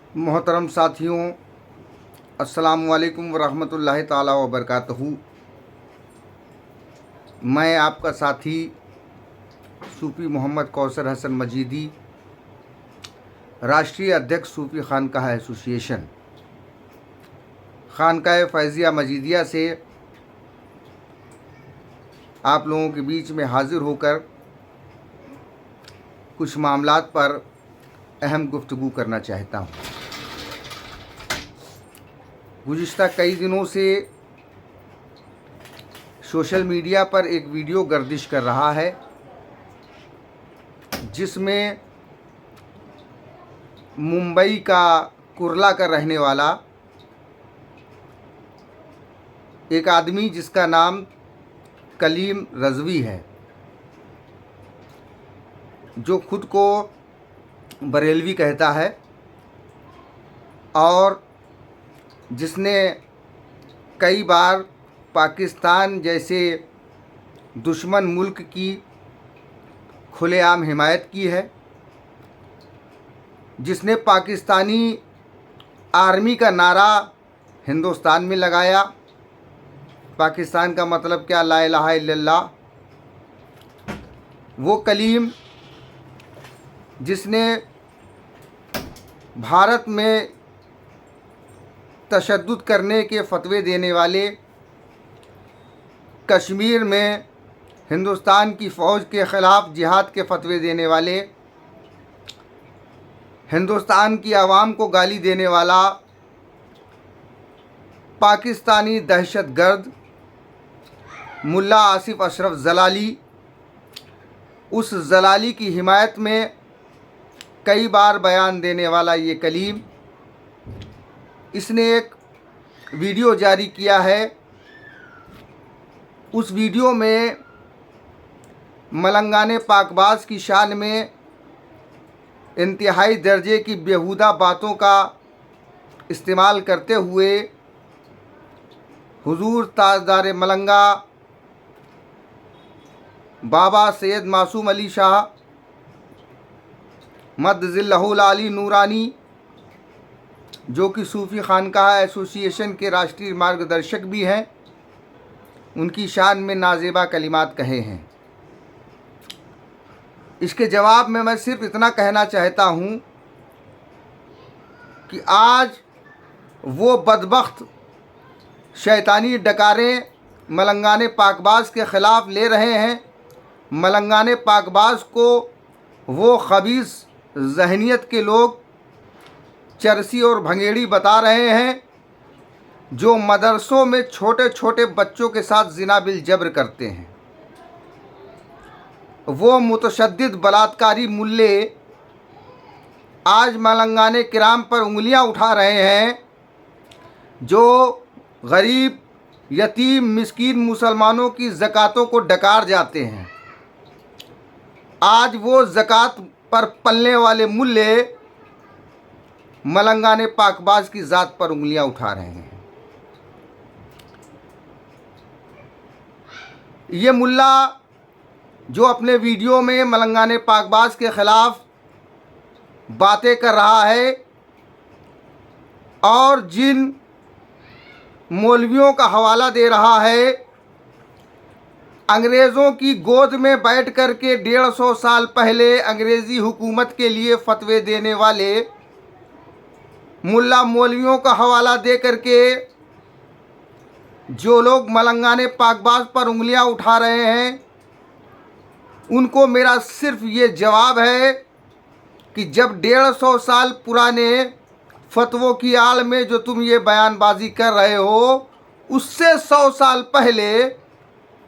मोहतरम साथियों, अस्सलामुअलैकुम वरहमतुल्लाहि ताला वबरकातुहू। मैं आपका साथी सूफ़ी मोहम्मद कौसर हसन मजीदी, राष्ट्रीय अध्यक्ष सूफ़ी खानकाह एसोसिएशन खानकाह फ़ैज़िया मजीदिया से आप लोगों के बीच में हाज़िर होकर कुछ मामलात पर अहम गुफ्तगू करना चाहता हूँ। गुज़िश्ता कई दिनों से सोशल मीडिया पर एक वीडियो गर्दिश कर रहा है जिसमें मुंबई का कुर्ला का रहने वाला एक आदमी जिसका नाम कलीम रज़वी है, जो खुद को बरेलवी कहता है और जिसने कई बार पाकिस्तान जैसे दुश्मन मुल्क की खुलेआम हिमायत की है, जिसने पाकिस्तानी आर्मी का नारा हिंदुस्तान में लगाया। पाकिस्तान का मतलब क्या? ला इलाहा इल्लल्लाह। वो कलीम जिसने भारत में तशद्दुद करने के फतवे देने वाले, कश्मीर में हिंदुस्तान की फ़ौज के ख़िलाफ़ जिहाद के फतवे देने वाले, हिंदुस्तान की आवाम को गाली देने वाला पाकिस्तानी दहशतगर्द मुल्ला आसिफ अशरफ ज़लाली, उस ज़लाली की हिमायत में कई बार बयान देने वाला ये कलीम, इसने एक वीडियो जारी किया है। उस वीडियो में मलंगाने पाकबाज की शान में इंतहाई दर्जे की बेहुदा बातों का इस्तेमाल करते हुए हुजूर ताजदार मलंगा बाबा सैयद मासूम अली शाह मद्दज़िल्लहुल आली नूरानी, जो कि सूफ़ी खानकाह एसोसिएशन के राष्ट्रीय मार्गदर्शक भी हैं, उनकी शान में नाज़ेबा कलिमात कहे हैं। इसके जवाब में मैं सिर्फ़ इतना कहना चाहता हूँ कि आज वो बदबख्त शैतानी डकारें मलंगाने पाकबाज के ख़िलाफ़ ले रहे हैं। मलंगाने पाकबाज को वो खबीस ज़हनियत के लोग चरसी और भंगेड़ी बता रहे हैं, जो मदरसों में छोटे छोटे बच्चों के साथ ज़िना बिल जब्र करते हैं। वो मुतशद्दिद बलात्कारी मुल्ले आज मलंगाने किराम पर उंगलियां उठा रहे हैं, जो गरीब यतीम मिस्कीन मुसलमानों की ज़कातों को डकार जाते हैं। आज वो ज़कात पर पलने वाले मुल्ले मलंगाने पाकबाज की ज़ात पर उंगलियां उठा रहे हैं। ये मुल्ला जो अपने वीडियो में मलंगाने पाकबाज के ख़िलाफ़ बातें कर रहा है और जिन मौलवियों का हवाला दे रहा है, अंग्रेज़ों की गोद में बैठ कर के 150 साल पहले अंग्रेज़ी हुकूमत के लिए फतवे देने वाले मुल्ला मौलवियों का हवाला दे करके जो लोग मलंगाने पाकबाज पर उंगलियां उठा रहे हैं, उनको मेरा सिर्फ ये जवाब है कि जब 150 साल पुराने फतवों की आड़ में जो तुम ये बयानबाजी कर रहे हो, उससे 100 साल पहले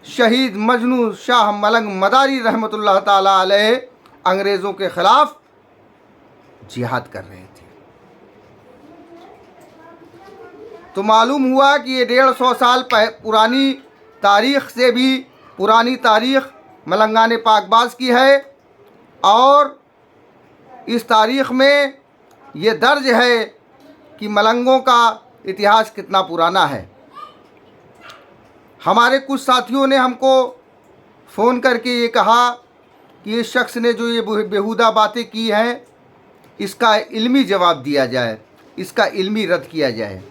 शहीद मजनू शाह मलंग मदारी रहमतुल्लाह ताला अलैह अंग्रेज़ों के ख़िलाफ़ जिहाद कर रहे थे। तो मालूम हुआ कि ये 150 साल पुरानी तारीख़ से भी पुरानी तारीख़ मलंगाने पाकबाज की है और इस तारीख़ में ये दर्ज है कि मलंगों का इतिहास कितना पुराना है। हमारे कुछ साथियों ने हमको फ़ोन करके ये कहा कि इस शख्स ने जो ये बेहुदा बातें की हैं, इसका इल्मी जवाब दिया जाए। इसका इल्मी रद्द किया जाए।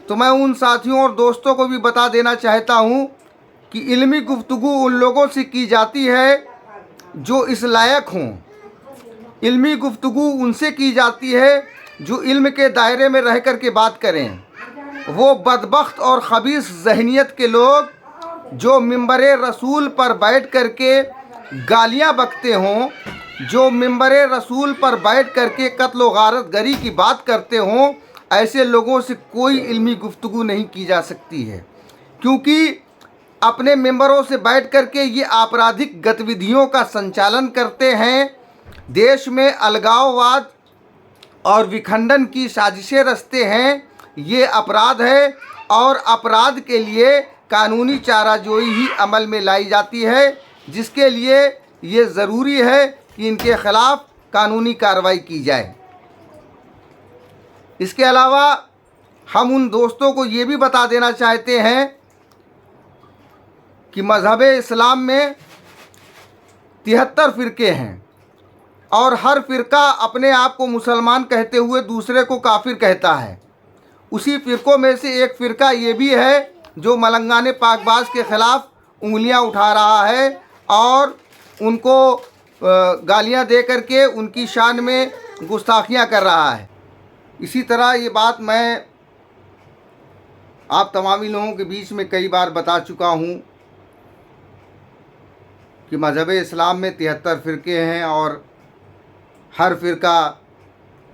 तो मैं उन साथियों और दोस्तों को भी बता देना चाहता हूँ कि इल्मी गुफ्तगू उन लोगों से की जाती है जो इस लायक हों। इल्मी गुफ्तगू उनसे की जाती है जो इल्म के दायरे में रह कर के बात करें। वो बदबख्त और ख़बीस ज़हनियत के लोग जो मिंबरे रसूल पर बैठ कर के गालियाँ बकते हों, जो मिंबरे रसूल पर बैठ कर के कत्ल व गारत गरी की बात करते हों, ऐसे लोगों से कोई इल्मी गुफ्तगू नहीं की जा सकती है, क्योंकि अपने मेंबरों से बैठ कर के ये आपराधिक गतिविधियों का संचालन करते हैं। देश में अलगाववाद और विखंडन की साजिशें रचते हैं। ये अपराध है और अपराध के लिए कानूनी चाराजोई ही अमल में लाई जाती है, जिसके लिए ये ज़रूरी है कि इनके ख़िलाफ़ कानूनी कार्रवाई की जाए। इसके अलावा हम उन दोस्तों को ये भी बता देना चाहते हैं कि मज़हब इस्लाम में 73 फ़िरके हैं और हर फ़िरका अपने आप को मुसलमान कहते हुए दूसरे को काफिर कहता है। उसी फ़िरकों में से एक फ़िरका ये भी है जो मलंगाने पाकबाज के ख़िलाफ़ उंगलियां उठा रहा है और उनको गालियां दे करके उनकी शान में गुस्ताखियां कर रहा है। इसी तरह ये बात मैं आप तमामी लोगों के बीच में कई बार बता चुका हूँ कि मज़हब इस्लाम में 73 फ़िरके हैं और हर फ़िरका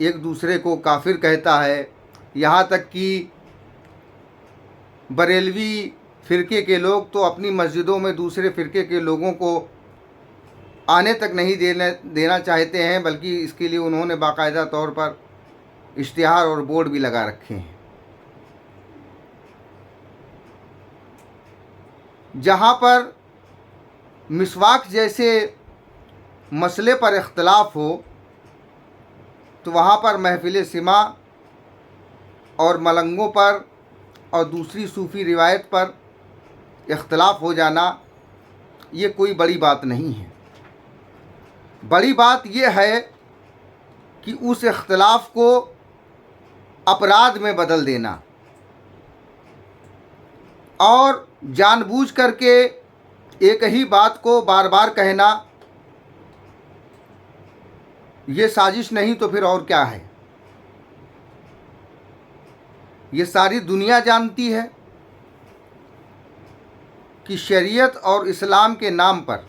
एक दूसरे को काफिर कहता है। यहाँ तक कि बरेलवी फ़िरके के लोग तो अपनी मस्जिदों में दूसरे फ़िरके के लोगों को आने तक नहीं देना चाहते हैं, बल्कि इसके लिए उन्होंने बाकायदा तौर पर इश्तिहार और बोर्ड भी लगा रखे हैं। जहाँ पर मिसवाक जैसे मसले पर इख्तलाफ हो तो वहाँ पर महफिल सिमा और मलंगों पर और दूसरी सूफ़ी रिवायत पर इख्तलाफ हो जाना ये कोई बड़ी बात नहीं है। बड़ी बात यह है कि उस इख्तलाफ को अपराध में बदल देना और जानबूझ करके एक ही बात को बार बार कहना, ये साजिश नहीं तो फिर और क्या है। ये सारी दुनिया जानती है कि शरीयत और इस्लाम के नाम पर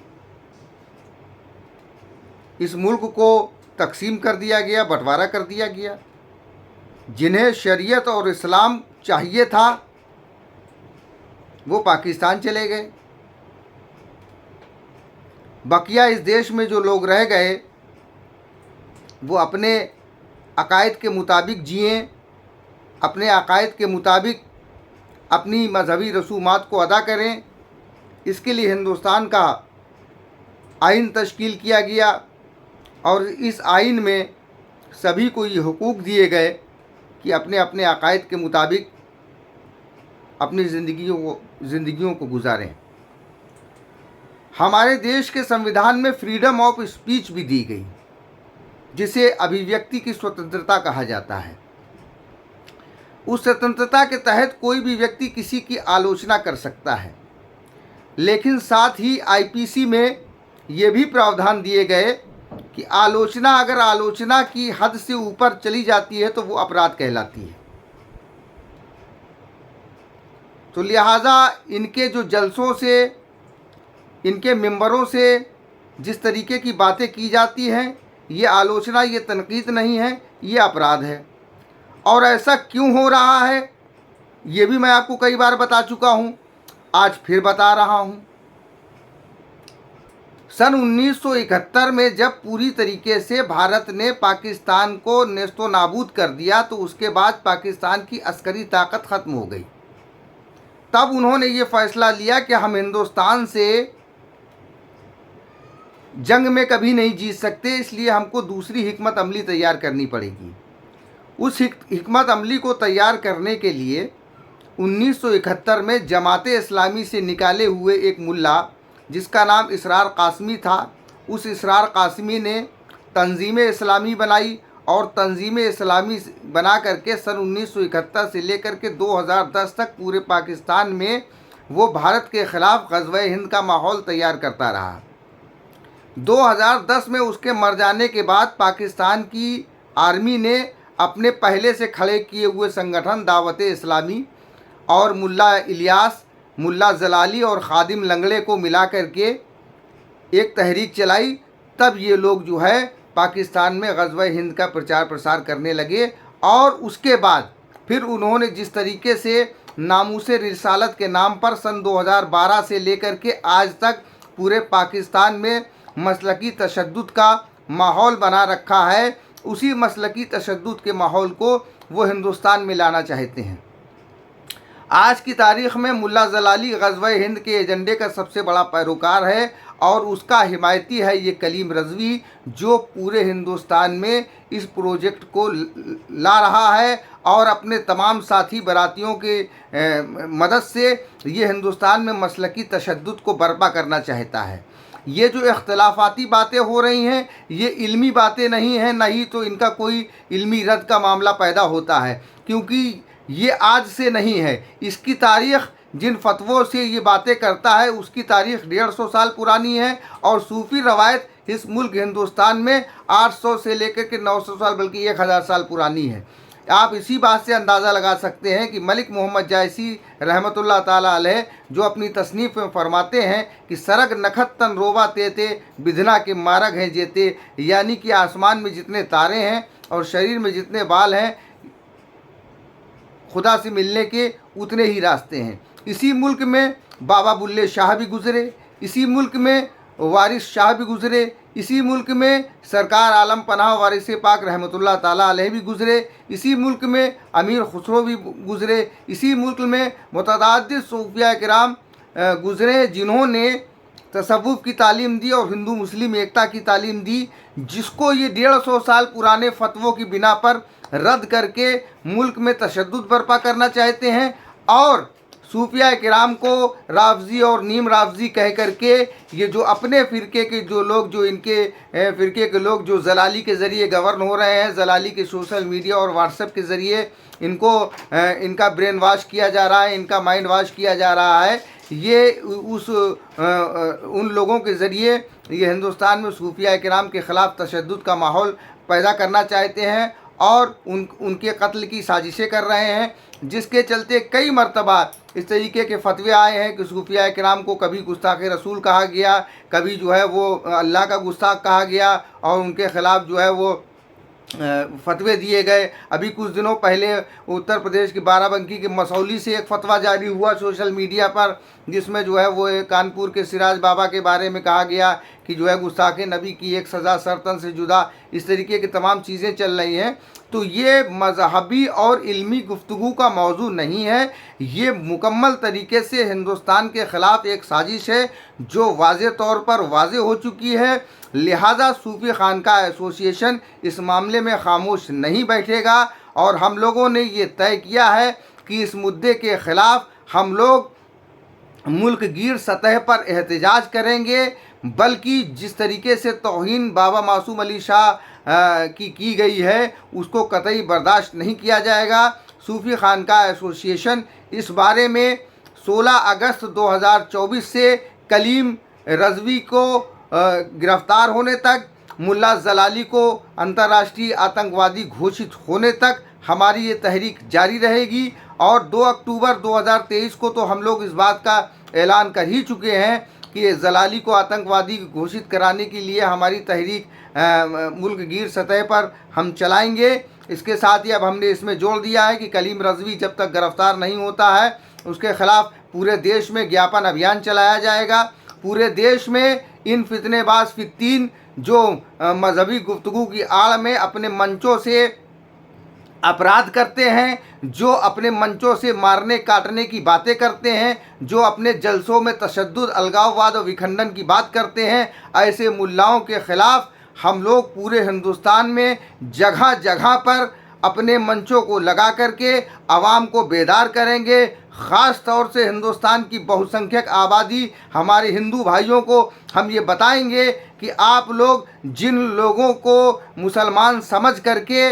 इस मुल्क को तकसीम कर दिया गया, बंटवारा कर दिया गया। जिन्हें शरीयत और इस्लाम चाहिए था वो पाकिस्तान चले गए। बकिया इस देश में जो लोग रह गए वो अपने अकायद के मुताबिक जिएं, अपने अकायद के मुताबिक अपनी मजहबी रसूमात को अदा करें। इसके लिए हिंदुस्तान का आइन तश्कील किया गया और इस आइन में सभी को ये हुकूक दिए गए कि अपने अपने अकायद के मुताबिक अपनी ज़िंदगियों को गुजारें। हमारे देश के संविधान में फ्रीडम ऑफ स्पीच भी दी गई, जिसे अभिव्यक्ति की स्वतंत्रता कहा जाता है। उस स्वतंत्रता के तहत कोई भी व्यक्ति किसी की आलोचना कर सकता है, लेकिन साथ ही आईपीसी में ये भी प्रावधान दिए गए कि आलोचना अगर आलोचना की हद से ऊपर चली जाती है तो वो अपराध कहलाती है। तो लिहाजा इनके जो जलसों से, इनके मेंबरों से जिस तरीके की बातें की जाती हैं, ये आलोचना, ये तनकीद नहीं है, ये अपराध है। और ऐसा क्यों हो रहा है ये भी मैं आपको कई बार बता चुका हूँ, आज फिर बता रहा हूँ। सन 1971 में जब पूरी तरीके से भारत ने पाकिस्तान को नेस्तो नाबूद कर दिया तो उसके बाद पाकिस्तान की अस्करी ताकत ख़त्म हो गई। तब उन्होंने ये फ़ैसला लिया कि हम हिंदुस्तान से जंग में कभी नहीं जीत सकते, इसलिए हमको दूसरी हिकमत अमली तैयार करनी पड़ेगी। उस हिकमत अमली को तैयार करने के लिए 1971 में जमाते इस्लामी से निकाले हुए एक मुल्ला जिसका नाम इसरार कासमी था, उस इसरार कासमी ने तंजीम इस्लामी बनाई और तंजीम इस्लामी बना करके सन 1971 से लेकर के 2010 तक पूरे पाकिस्तान में वो भारत के ख़िलाफ़ ग़ज़वे हिंद का माहौल तैयार करता रहा। 2010 में उसके मर जाने के बाद पाकिस्तान की आर्मी ने अपने पहले से खड़े किए हुए संगठन दावत-ए इस्लामी और मुल्ला इलियास, मुल्ला जलाली और खादिम लंगड़े को मिला करके एक तहरीक चलाई। तब ये लोग जो है पाकिस्तान में ग़ज़वे हिंद का प्रचार प्रसार करने लगे। और उसके बाद फिर उन्होंने जिस तरीके से नामूसे रिसालत के नाम पर सन 2012 से लेकर के आज तक पूरे पाकिस्तान में मसलकी तशद्दुद का माहौल बना रखा है, उसी मसलकी तशद्दुद के माहौल को वो हिंदुस्तान में लाना चाहते हैं। आज की तारीख़ में मुल्ला जलाली ग़ज़वे हिंद के एजेंडे का सबसे बड़ा पैरोकार है और उसका हिमायती है ये कलीम रज़वी, जो पूरे हिंदुस्तान में इस प्रोजेक्ट को ला रहा है और अपने तमाम साथी बरातियों के मदद से ये हिंदुस्तान में मसलकी तशद्दुद को बर्पा करना चाहता है। ये जो इख्तलाफाती बातें हो रही हैं ये इल्मी बातें नहीं हैं, न ही तो इनका कोई इल्मी रद्द का मामला पैदा होता है, क्योंकि ये आज से नहीं है। इसकी तारीख़ जिन फतवों से ये बातें करता है उसकी तारीख़ 150 साल पुरानी है और सूफ़ी रवायत इस मुल्क हिंदुस्तान में 800 से लेकर के 900 साल बल्कि 1000 साल पुरानी है। आप इसी बात से अंदाज़ा लगा सकते हैं कि मलिक मोहम्मद जायसी रहमतुल्लाह ताला अलैह जो अपनी तसनीफ़ में फरमाते हैं कि सरग नखत तन रोबा तेते बिधना के मारग हैं जेते, यानी कि आसमान में जितने तारे हैं और शरीर में जितने बाल हैं खुदा से मिलने के उतने ही रास्ते हैं। इसी मुल्क में बाबा बुल्ले शाह भी गुज़रे, इसी मुल्क में वारिस शाह भी गुज़रे, इसी मुल्क में सरकार आलम पनाह वारिस पाक रहमतुल्लाह ताला अलैह भी गुज़रे, इसी मुल्क में अमीर खुसरो भी गुज़रे, इसी मुल्क में मुतअद्दिद सूफिया किराम गुज़रे जिन्होंने तसव्वुफ़ की तालीम दी और हिंदू मुस्लिम एकता की तालीम दी, जिसको ये 150 साल पुराने फतवों की बिना पर रद्द करके मुल्क में तशद्दुद बर्पा करना चाहते हैं और सूफिया किराम को राफजी और नीम राफजी कह करके ये जो अपने फ़िरके के जो लोग जो इनके फ़िरके के लोग जो जलाली के ज़रिए गवर्न हो रहे हैं, जलाली के सोशल मीडिया और व्हाट्सएप के ज़रिए इनको इनका ब्रेन वॉश किया जा रहा है, इनका माइंड वॉश किया जा रहा है। ये उन लोगों के ज़रिए ये हिंदुस्तान में सूफिया किराम के ख़िलाफ़ तशद्दुद का माहौल पैदा करना चाहते हैं और उनके कत्ल की साजिशें कर रहे हैं, जिसके चलते कई मरतबा इस तरीके के फतवे आए हैं कि सूफिया किराम को कभी गुस्ताख़ रसूल कहा गया, कभी जो है वो अल्लाह का गुस्ताख कहा गया और उनके ख़िलाफ़ जो है वो फतवे दिए गए। अभी कुछ दिनों पहले उत्तर प्रदेश की बाराबंकी के मसौली से एक फ़तवा जारी हुआ सोशल मीडिया पर, जिसमें जो है वो कानपुर के सिराज बाबा के बारे में कहा गया कि जो है गुस्ताख़ नबी की एक सज़ा सरतन से जुदा, इस तरीके की तमाम चीज़ें चल रही हैं। तो ये मज़हबी और इल्मी गुफ्तगू का मौजू नहीं है, ये मुकम्मल तरीके से हिंदुस्तान के ख़िलाफ़ एक साजिश है जो वाज़े तौर पर वाज़े हो चुकी है। लिहाजा सूफ़ी खानकाह एसोसिएशन इस मामले में खामोश नहीं बैठेगा और हम लोगों ने ये तय किया है कि इस मुद्दे के ख़िलाफ़ हम लोग मुल्क गिर सतह पर एहतजाज करेंगे, बल्कि जिस तरीके से तौहीन बाबा मासूम अली शाह की गई है उसको कतई बर्दाश्त नहीं किया जाएगा। सूफ़ी खानकाह एसोसिएशन इस बारे में 16 अगस्त 2024 से कलीम रज़वी को गिरफ़्तार होने तक, मुल्ला जलाली को अंतर्राष्ट्रीय आतंकवादी घोषित होने तक हमारी ये तहरीक जारी रहेगी। और 2 अक्टूबर 2023 को तो हम लोग इस बात का ऐलान कर ही चुके हैं कि जलाली को आतंकवादी घोषित कराने के लिए हमारी तहरीक मुल्क गिर सतह पर हम चलाएंगे। इसके साथ ही अब हमने इसमें जोड़ दिया है कि कलीम रज़वी जब तक गिरफ़्तार नहीं होता है उसके ख़िलाफ़ पूरे देश में ज्ञापन अभियान चलाया जाएगा। पूरे देश में इन फितनेबाज फित्तीन जो मजहबी गुफ्तगू की आड़ में अपने मंचों से अपराध करते हैं, जो अपने मंचों से मारने काटने की बातें करते हैं, जो अपने जलसों में तशद्दुद, अलगाववाद और विखंडन की बात करते हैं, ऐसे मुल्लाओं के ख़िलाफ़ हम लोग पूरे हिंदुस्तान में जगह जगह पर अपने मंचों को लगा करके आवाम को बेदार करेंगे। ख़ास तौर से हिंदुस्तान की बहुसंख्यक आबादी हमारे हिंदू भाइयों को हम ये बताएंगे कि कि आप लोग जिन लोगों को मुसलमान समझ करके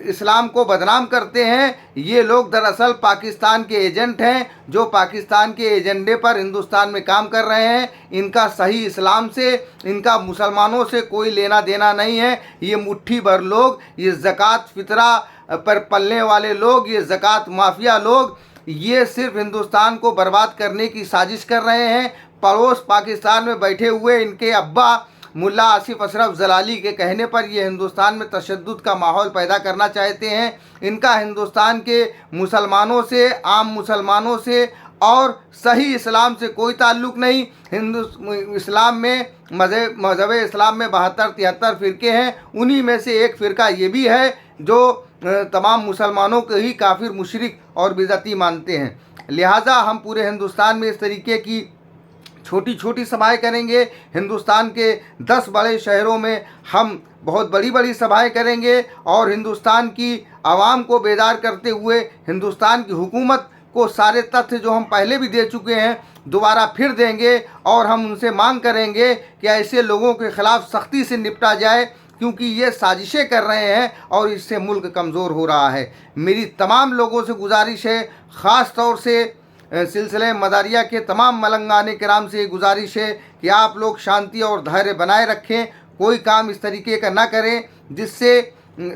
इस्लाम को बदनाम करते हैं, ये लोग दरअसल पाकिस्तान के एजेंट हैं जो पाकिस्तान के एजेंडे पर हिंदुस्तान में काम कर रहे हैं। इनका सही इस्लाम से, इनका मुसलमानों से कोई लेना देना नहीं है। ये मुट्ठी भर लोग, ये ज़कात फितरा पर पलने वाले लोग, ये ज़कात माफिया लोग, ये सिर्फ हिंदुस्तान को बर्बाद करने की साजिश कर रहे हैं। पड़ोस पाकिस्तान में बैठे हुए इनके अब्बा मुल्ला आसिफ अशरफ जलाली के कहने पर ये हिंदुस्तान में तशद्दुद का माहौल पैदा करना चाहते हैं। इनका हिंदुस्तान के मुसलमानों से, आम मुसलमानों से और सही इस्लाम से कोई ताल्लुक़ नहीं। इस्लाम में मज़हब इस्लाम में 72-73 फ़िरके हैं। उन्हीं में से एक फ़िरका ये भी है जो तमाम मुसलमानों को ही काफिर, मुशरिक और बिदअती मानते हैं। लिहाजा हम पूरे हिंदुस्तान में इस तरीके की छोटी छोटी सभाएं करेंगे। हिंदुस्तान के 10 बड़े शहरों में हम बहुत बड़ी बड़ी सभाएं करेंगे और हिंदुस्तान की आवाम को बेदार करते हुए हिंदुस्तान की हुकूमत को सारे तथ्य जो हम पहले भी दे चुके हैं दोबारा फिर देंगे और हम उनसे मांग करेंगे कि ऐसे लोगों के ख़िलाफ़ सख्ती से निपटा जाए, क्योंकि ये साजिशें कर रहे हैं और इससे मुल्क कमज़ोर हो रहा है। मेरी तमाम लोगों से गुजारिश है, ख़ास तौर से सिलसिले मदारिया के तमाम मलंगाने किराम से गुजारिश है कि आप लोग शांति और धैर्य बनाए रखें। कोई काम इस तरीके का ना करें जिससे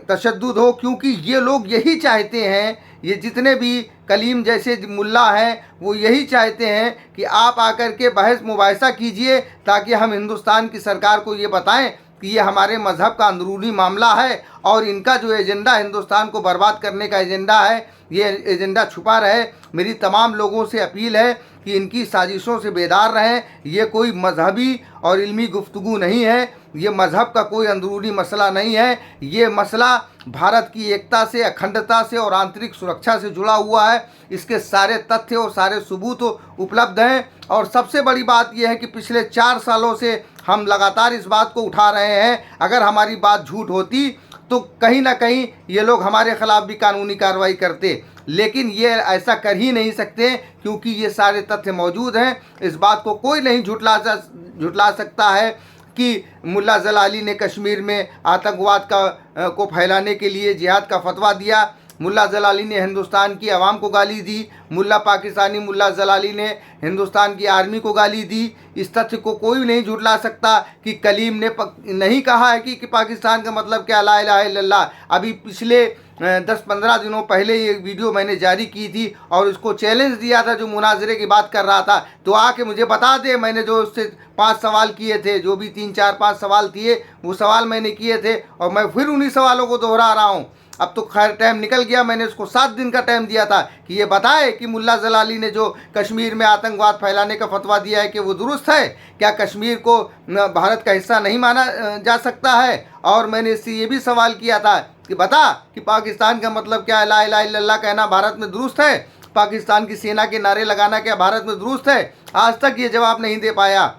तशद्दुद हो, क्योंकि ये लोग यही चाहते हैं, ये जितने भी कलीम जैसे मुल्ला हैं वो यही चाहते हैं कि आप आकर के बहस मुबाहिसा कीजिए ताकि हम हिंदुस्तान की सरकार को ये बताएं कि ये हमारे मज़हब का अंदरूनी मामला है और इनका जो एजेंडा हिंदुस्तान को बर्बाद करने का एजेंडा है, ये एजेंडा छुपा रहे। मेरी तमाम लोगों से अपील है कि इनकी साजिशों से बेदार रहें। ये कोई मजहबी और इल्मी गुफ्तगू नहीं है, ये मज़हब का कोई अंदरूनी मसला नहीं है। ये मसला भारत की एकता से, अखंडता से और आंतरिक सुरक्षा से जुड़ा हुआ है। इसके सारे तथ्य और सारे सबूत उपलब्ध हैं। और सबसे बड़ी बात यह है कि पिछले 4 सालों से हम लगातार इस बात को उठा रहे हैं। अगर हमारी बात झूठ होती तो कहीं ना कहीं ये लोग हमारे ख़िलाफ़ भी कानूनी कार्रवाई करते, लेकिन ये ऐसा कर ही नहीं सकते क्योंकि ये सारे तथ्य मौजूद हैं। इस बात को कोई नहीं झुटला सकता है कि मुल्ला जलाली ने कश्मीर में आतंकवाद को फैलाने के लिए जिहाद का फतवा दिया। मुल्ला जलाली ने हिंदुस्तान की आवाम को गाली दी। पाकिस्तानी मुल्ला जलाली ने हिंदुस्तान की आर्मी को गाली दी। इस तथ्य को कोई नहीं झुटला सकता कि कलीम ने नहीं कहा है कि पाकिस्तान का मतलब क्या ला इलाहा इल्लल्लाह। अभी पिछले 10-15 दिनों पहले ये वीडियो मैंने जारी की थी और उसको चैलेंज दिया था जो मुनाजरे की बात कर रहा था, तो आके मुझे बता दे। मैंने जो उससे 5 सवाल किए थे, जो भी 3-4-5 सवाल किए, वो सवाल मैंने किए थे और मैं फिर उन्हीं सवालों को दोहरा रहा हूँ। अब तो खैर टाइम निकल गया, मैंने उसको 7 दिन का टाइम दिया था कि ये बताए कि मुल्ला जलाली ने जो कश्मीर में आतंकवाद फैलाने का फतवा दिया है कि वो दुरुस्त है, क्या कश्मीर को भारत का हिस्सा नहीं माना जा सकता है। और मैंने इससे ये भी सवाल किया था कि बता कि पाकिस्तान का मतलब क्या है, ला इलाहा इल्लल्लाह कहना भारत में दुरुस्त है, पाकिस्तान की सेना के नारे लगाना क्या भारत में दुरुस्त है। आज तक ये जवाब नहीं दे पाया।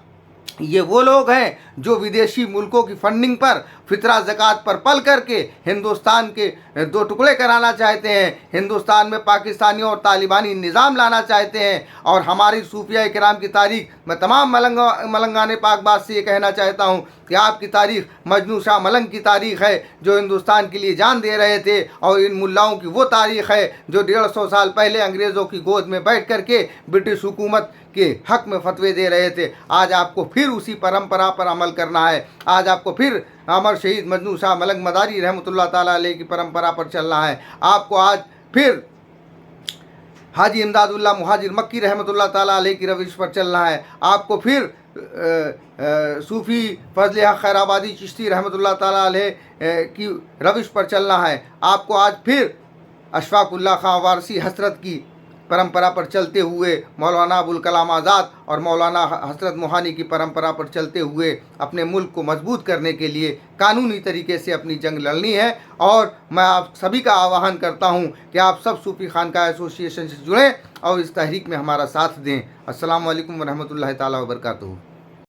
ये वो लोग हैं जो विदेशी मुल्कों की फंडिंग पर, फितरा ज़कात पर पल करके हिंदुस्तान के 2 टुकड़े कराना चाहते हैं, हिंदुस्तान में पाकिस्तानी और तालिबानी निज़ाम लाना चाहते हैं। और हमारी सूफिया इकराम की तारीख़, मैं तमाम मलंगाने पाकबाज से ये कहना चाहता हूँ कि आपकी तारीख़ मजनू शाह मलंग की तारीख़ है जो हिंदुस्तान के लिए जान दे रहे थे, और इन मुल्लाओं की वो तारीख़ है जो 150 साल पहले अंग्रेज़ों की गोद में बैठ करके ब्रिटिश हुकूमत के हक़ में फतवे दे रहे थे। आज आपको फिर उसी परंपरा पर अमल करना है। आज आपको फिर अमर शहीद मजनू शाह मलंग मदारी रहमतुल्लाह ताला अलैह की परंपरा पर चलना है। आपको आज फिर हाजी इमदादुल्लाह मुहाजिर मक्की रहमतुल्लाह ताला अलैह की रविश पर चलना है। आपको फिर सूफ़ी फजल हक़ खैराबादी चिश्ती रहमतुल्लाह ताला अलैह की रविश पर चलना है। आपको आज फिर अशफाक़ुल्लाह खां वारसी हसरत की परंपरा पर चलते हुए मौलाना अबुल कलाम आज़ाद और मौलाना हसरत मोहानी की परंपरा पर चलते हुए अपने मुल्क को मजबूत करने के लिए कानूनी तरीके से अपनी जंग लड़नी है। और मैं आप सभी का आह्वान करता हूं कि आप सब सूफ़ी खानकाह एसोसिएशन से जुड़ें और इस तहरीक में हमारा साथ दें। अस्सलामु अलैकुम व रहमतुल्लाहि ताला व बरकातुहू।